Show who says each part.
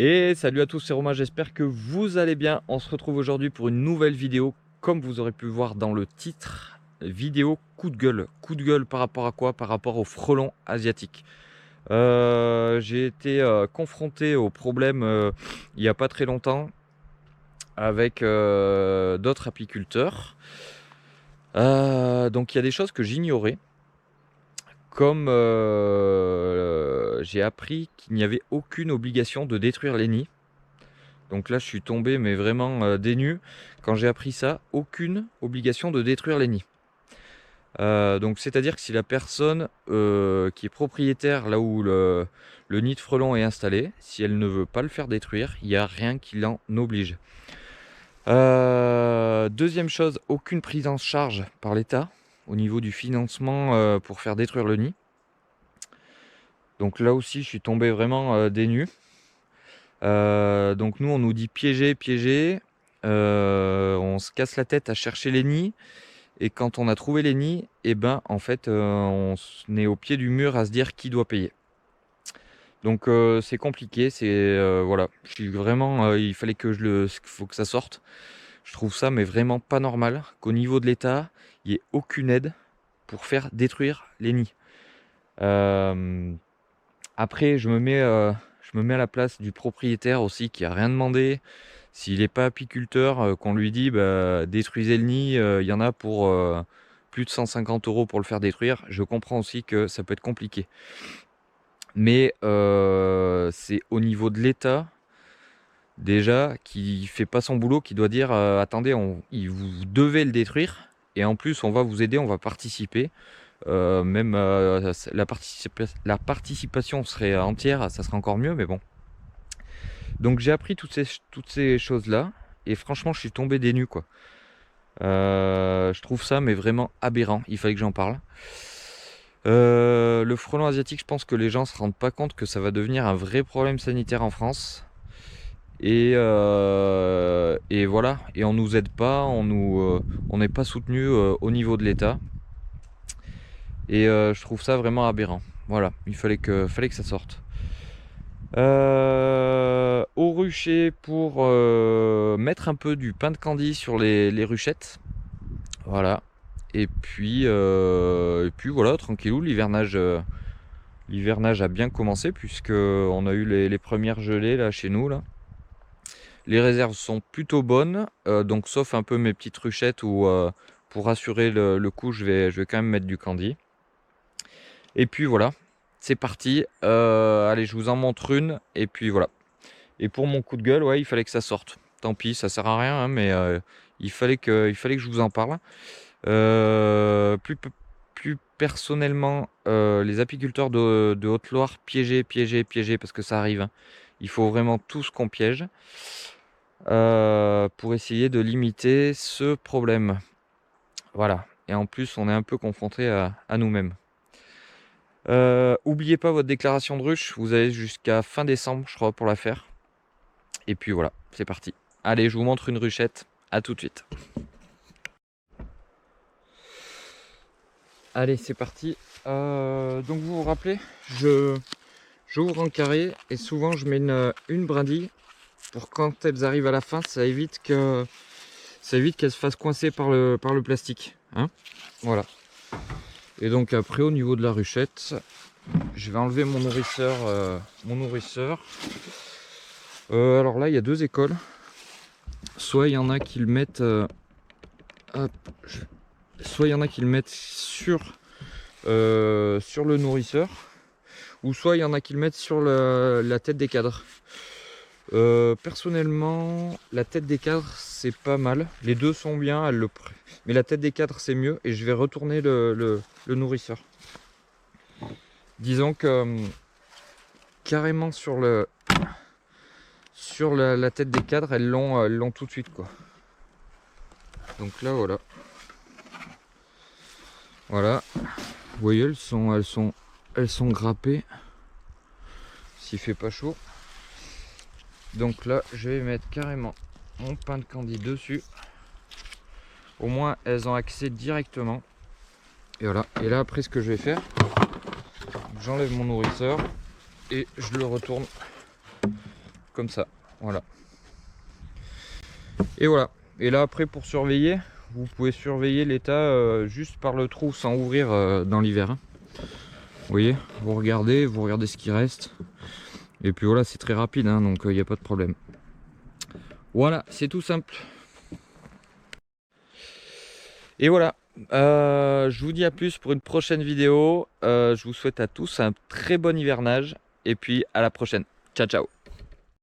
Speaker 1: Et salut à tous, c'est Romain, j'espère que vous allez bien. On se retrouve aujourd'hui pour une nouvelle vidéo, comme vous aurez pu voir dans le titre, vidéo coup de gueule. Coup de gueule par rapport à quoi? Par rapport au frelon asiatique. J'ai été confronté au problème il n'y a pas très longtemps avec d'autres apiculteurs. Donc il y a des choses que j'ignorais, comme j'ai appris qu'il n'y avait aucune obligation de détruire les nids. Donc là, je suis tombé, mais vraiment des nues. Quand j'ai appris ça, aucune obligation de détruire les nids. Donc c'est-à-dire que si la personne qui est propriétaire là où le nid de frelon est installé, si elle ne veut pas le faire détruire, il n'y a rien qui l'en oblige. Deuxième chose, aucune prise en charge par l'État au niveau du financement pour faire détruire le nid. Donc là aussi, je suis tombé vraiment des nues. Donc nous on nous dit piéger, piéger, on se casse la tête à chercher les nids, et quand on a trouvé les nids, et ben en fait on est au pied du mur à se dire qui doit payer. Donc c'est compliqué, c'est voilà, je suis vraiment, il fallait que faut que ça sorte. Je trouve ça mais vraiment pas normal qu'au niveau de l'État, il n'y ait aucune aide pour faire détruire les nids. Après je me mets à la place du propriétaire aussi qui a rien demandé. S'il n'est pas apiculteur, qu'on lui dit bah, détruisez le nid, il y en a pour plus de 150 € pour le faire détruire. Je comprends aussi que ça peut être compliqué. Mais c'est au niveau de l'État, déjà, qui fait pas son boulot, qui doit dire attendez, vous devez le détruire. Et en plus, on va vous aider, on va participer. Même la participation serait entière, ça serait encore mieux, mais bon. Donc j'ai appris toutes ces choses-là, et franchement, je suis tombé des nues, quoi. Je trouve ça, mais vraiment aberrant. Il fallait que j'en parle. Le frelon asiatique, je pense que les gens se rendent pas compte que ça va devenir un vrai problème sanitaire en France. Et voilà. Et on nous aide pas, on n'est pas soutenu au niveau de l'État. Et je trouve ça vraiment aberrant. Voilà, fallait que ça sorte. Au rucher pour mettre un peu du pain de candy sur les ruchettes. Voilà. Et puis voilà, tranquillou, l'hivernage a bien commencé puisque on a eu les premières gelées là chez nous là. Les réserves sont plutôt bonnes, donc sauf un peu mes petites ruchettes où pour assurer le coup, je vais quand même mettre du candy. Et puis voilà, c'est parti. Allez, je vous en montre une et puis voilà. Et pour mon coup de gueule, ouais, il fallait que ça sorte. Tant pis, ça sert à rien, hein, mais il fallait que je vous en parle. Plus personnellement, les apiculteurs de Haute-Loire, piégez, piégez, piégez, parce que ça arrive, hein. Il faut vraiment tous qu'on piège pour essayer de limiter ce problème. Voilà. Et en plus, on est un peu confronté à nous-mêmes. Oubliez pas votre déclaration de ruche. Vous avez jusqu'à fin décembre, je crois, pour la faire. Et puis voilà, c'est parti. Allez, je vous montre une ruchette. À tout de suite. Allez, c'est parti. Donc vous vous rappelez, j'ouvre en carré et souvent je mets une brindille pour quand elles arrivent à la fin, ça évite qu'elles se fassent coincer par le plastique. Hein, voilà. Et donc après, au niveau de la ruchette, je vais enlever mon nourrisseur. Alors là, il y a deux écoles. Soit il y en a qui le mettent... soit il y en a qui le mettent sur le nourrisseur, ou soit il y en a qui le mettent sur la tête des cadres. Personnellement, la tête des cadres c'est pas mal, les deux sont bien, mais la tête des cadres c'est mieux, et je vais retourner le nourrisseur. Disons que carrément sur la tête des cadres, elles l'ont tout de suite, quoi. Donc là voilà. Voilà, vous voyez, elles sont grappées s'il fait pas chaud. Donc là, je vais mettre carrément mon pain de candy dessus. Au moins, elles ont accès directement. Et voilà. Et là, après, ce que je vais faire, j'enlève mon nourrisseur et je le retourne comme ça, voilà. Et voilà. Et là après pour surveiller, vous pouvez surveiller l'état juste par le trou sans ouvrir dans l'hiver. Hein. Vous voyez, vous regardez ce qui reste. Et puis voilà, c'est très rapide, hein, donc il n'y a pas de problème. Voilà, c'est tout simple. Et voilà, je vous dis à plus pour une prochaine vidéo. Je vous souhaite à tous un très bon hivernage. Et puis à la prochaine. Ciao, ciao.